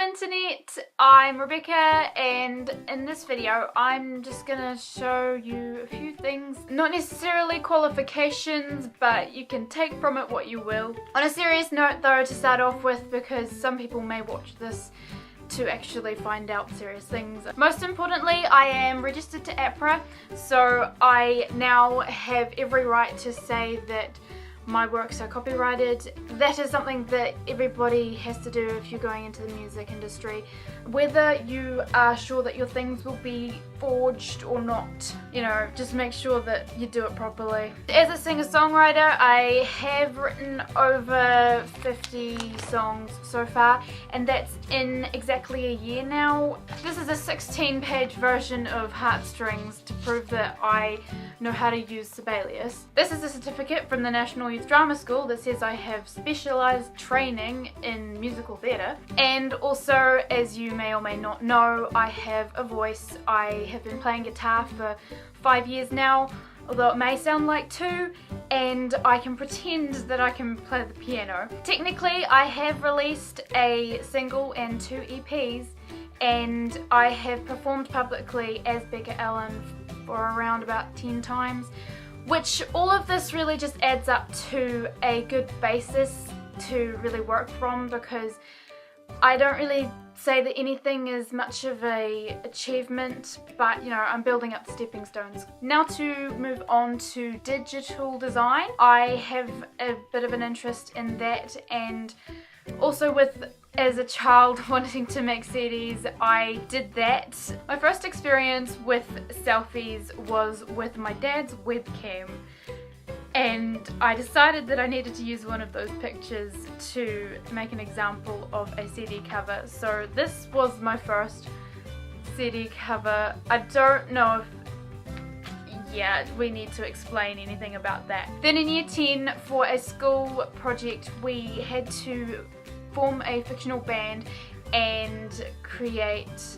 Internet, I'm Rebecca, and in this video I'm just gonna show you a few things, not necessarily qualifications, but you can take from it what you will. On a serious note though, to start off with, because some people may watch this to actually find out serious things. Most importantly, I am registered to APRA, so I now have every right to say that my works are copyrighted. That is something that everybody has to do if you're going into the music industry. Whether you are sure that your things will be forged or not, you know, just make sure that you do it properly. As a singer-songwriter, I have written over 50 songs so far, and that's in exactly a year now. This is a 16-page version of Heartstrings to prove that I know how to use Sibelius. This is a certificate from the National Youth Drama School that says I have specialised training in musical theatre, and also, as you may or may not know, I have a voice. I have been playing guitar for 5 years now, although it may sound like 2, and I can pretend that I can play the piano. Technically, I have released a single and 2 EPs, and I have performed publicly as Beka for around about 10 times, which all of this really just adds up to a good basis to really work from, because I don't really say that anything is much of a achievement, but you know, I'm building up stepping stones. Now to move on to digital design. I have a bit of an interest in that, and also with as a child wanting to make CDs, I did that. My first experience with selfies was with my dad's webcam, and I decided that I needed to use one of those pictures to make an example of a CD cover. So this was my first CD cover. I don't know if we need to explain anything about that. Then in year 10, for a school project, we had to form a fictional band and create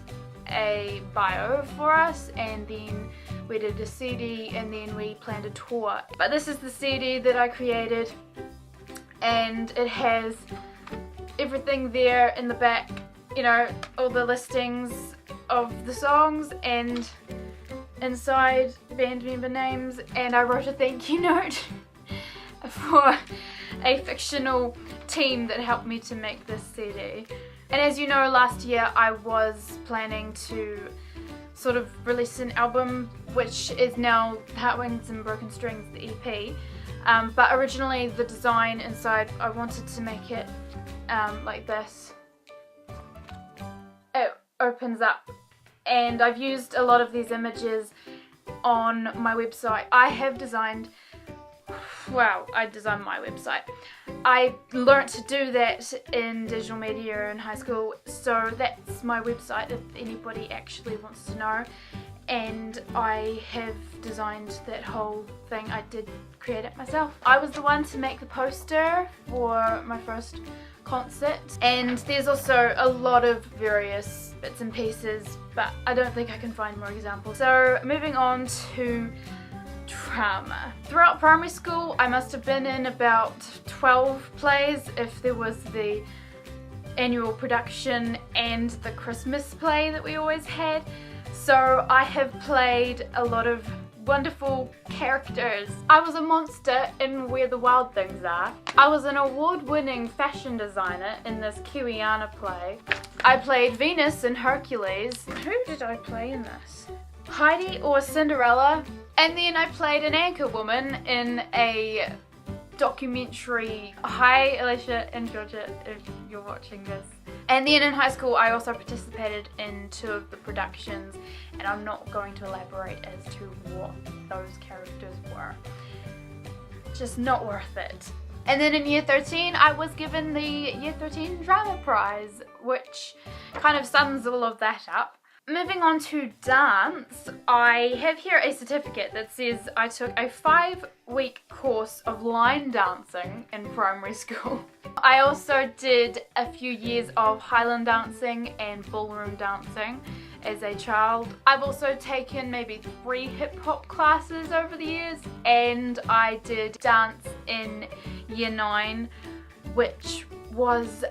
a bio for us, and then we did a CD, and then we planned a tour. But this is the CD that I created, and it has everything there in the back, you know, all the listings of the songs, and inside band member names, and I wrote a thank you note for a fictional team that helped me to make this CD. And as you know, last year I was planning to sort of release an album, which is now Heartwings and Broken Strings, the EP. But originally the design inside, I wanted to make it like this. It opens up, and I've used a lot of these images on my website. I designed my website. I learnt to do that in digital media in high school, so that's my website if anybody actually wants to know. And I have designed that whole thing. I did create it myself. I was the one to make the poster for my first concert, and there's also a lot of various bits and pieces, but I don't think I can find more examples. So moving on to drama. Throughout primary school, I must have been in about 12 plays, if there was the annual production and the Christmas play that we always had. So I have played a lot of wonderful characters. I was a monster in Where the Wild Things Are. I was an award-winning fashion designer in this Kiwiana play. I played Venus in Hercules. Who did I play in this? Heidi or Cinderella. And then I played an anchor woman in a documentary. Hi Alicia and Georgia, if you're watching this. And then in high school I also participated in 2 of the productions, and I'm not going to elaborate as to what those characters were. Just not worth it. And then in year 13 I was given the year 13 drama prize, which kind of sums all of that up. Moving on to dance, I have here a certificate that says I took a 5-week course of line dancing in primary school. I also did a few years of Highland dancing and ballroom dancing as a child. I've also taken maybe 3 hip-hop classes over the years, and I did dance in year 9, which was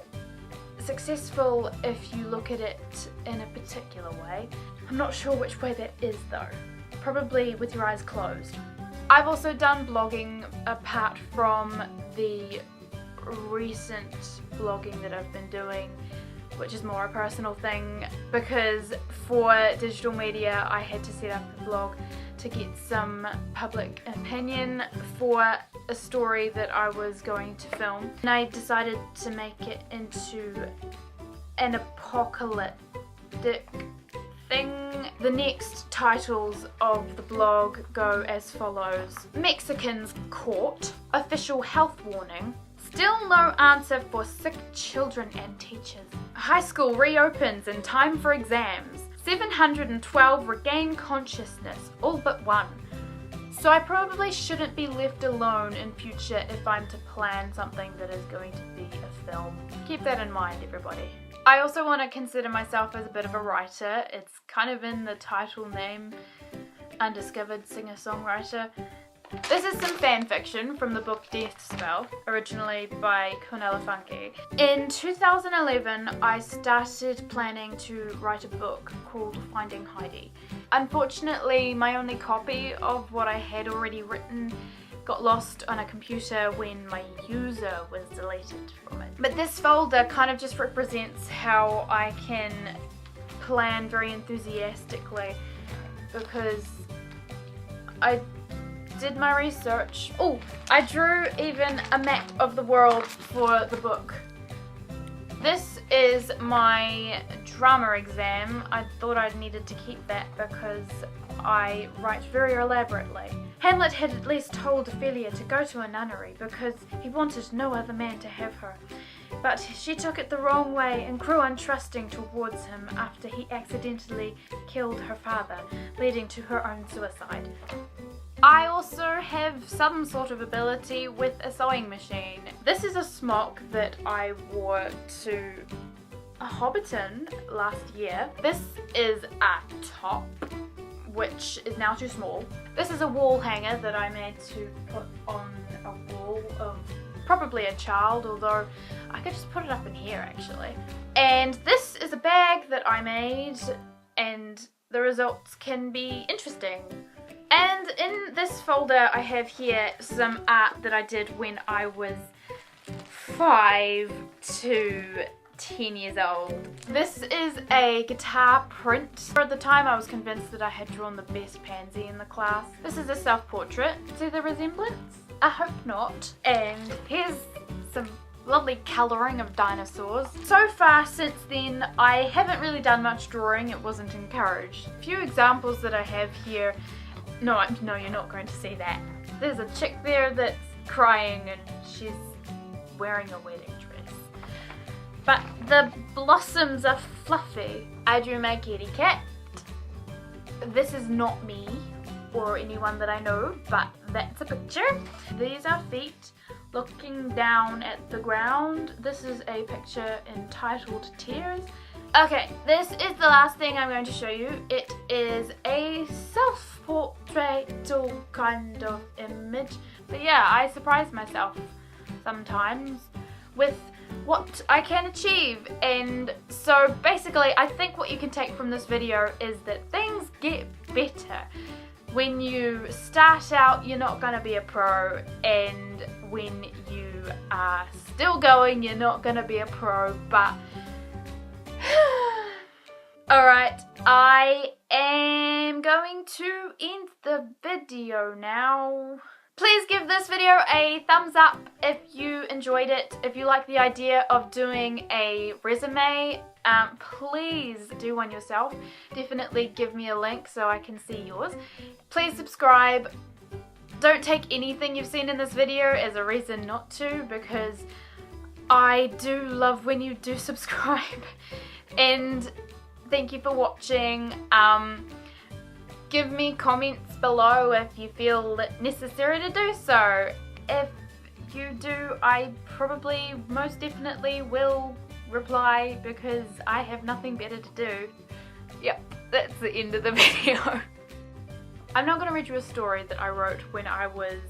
successful if you look at it in a particular way. I'm not sure which way that is though. Probably with your eyes closed. I've also done blogging apart from the recent blogging that I've been doing, which is more a personal thing, because for digital media I had to set up a blog to get some public opinion for a story that I was going to film, and I decided to make it into an apocalyptic thing. The next titles of the blog go as follows: Mexicans caught, official health warning, still no answer for sick children and teachers, high school reopens in time for exams, 712 regain consciousness, all but one. So I probably shouldn't be left alone in future if I'm to plan something that is going to be a film. Keep that in mind, everybody. I also want to consider myself as a bit of a writer. It's kind of in the title name, Undiscovered Singer-Songwriter. This is some fan fiction from the book Death Spell, originally by Cornelia Funke. In 2011, I started planning to write a book called Finding Heidi. Unfortunately, my only copy of what I had already written got lost on a computer when my user was deleted from it. But this folder kind of just represents how I can plan very enthusiastically, because I did my research. Oh, I drew even a map of the world for the book. This is my drama exam. I thought I needed to keep that because I write very elaborately. Hamlet had at least told Ophelia to go to a nunnery because he wanted no other man to have her. But she took it the wrong way and grew untrusting towards him after he accidentally killed her father, leading to her own suicide. I also have some sort of ability with a sewing machine. This is a smock that I wore to a Hobbiton last year. This is a top, which is now too small. This is a wall hanger that I made to put on a wall of probably a child, although I could just put it up in here actually. And this is a bag that I made, and the results can be interesting. And in this folder I have here some art that I did when I was 5 to 10 years old. This is a guitar print. At the time I was convinced that I had drawn the best pansy in the class. This is a self-portrait. See the resemblance? I hope not. And here's some lovely colouring of dinosaurs. So far since then I haven't really done much drawing. It wasn't encouraged. A few examples that I have here. No, you're not going to see that. There's a chick there that's crying and she's wearing a wedding dress. But the blossoms are fluffy. I drew my kitty cat. This is not me or anyone that I know, but that's a picture. These are feet looking down at the ground. This is a picture entitled Tears. Okay, this is the last thing I'm going to show you. It is a self-portraital kind of image. But yeah, I surprise myself sometimes with what I can achieve. And so basically, I think what you can take from this video is that things get better. When you start out, you're not going to be a pro, and when you are still going, you're not going to be a pro, but alright, I am going to end the video now. Please give this video a thumbs up if you enjoyed it. If you like the idea of doing a resume, please do one yourself. Definitely give me a link so I can see yours. Please subscribe. Don't take anything you've seen in this video as a reason not to, because I do love when you do subscribe. And thank you for watching. Give me comments below if you feel it necessary to do so. If you do, I probably most definitely will reply because I have nothing better to do. Yep, that's the end of the video. I'm not going to read you a story that I wrote when I was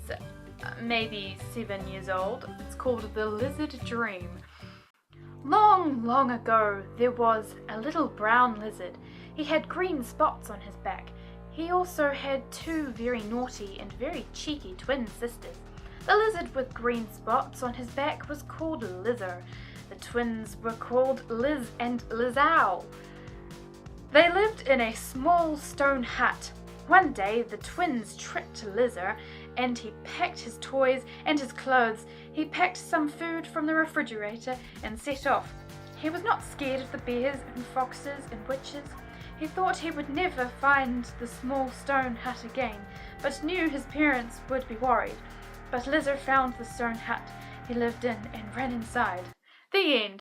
maybe 7 years old. It's called The Lizard Dream. Long, long ago, there was a little brown lizard. He had green spots on his back. He also had two very naughty and very cheeky twin sisters. The lizard with green spots on his back was called Lizzo. The twins were called Liz and Lizow. They lived in a small stone hut. One day the twins tricked Lizzo and he packed his toys and his clothes. He packed some food from the refrigerator and set off. He was not scared of the bears and foxes and witches. He thought he would never find the small stone hut again, but knew his parents would be worried. But Lizzo found the stone hut he lived in and ran inside. The end.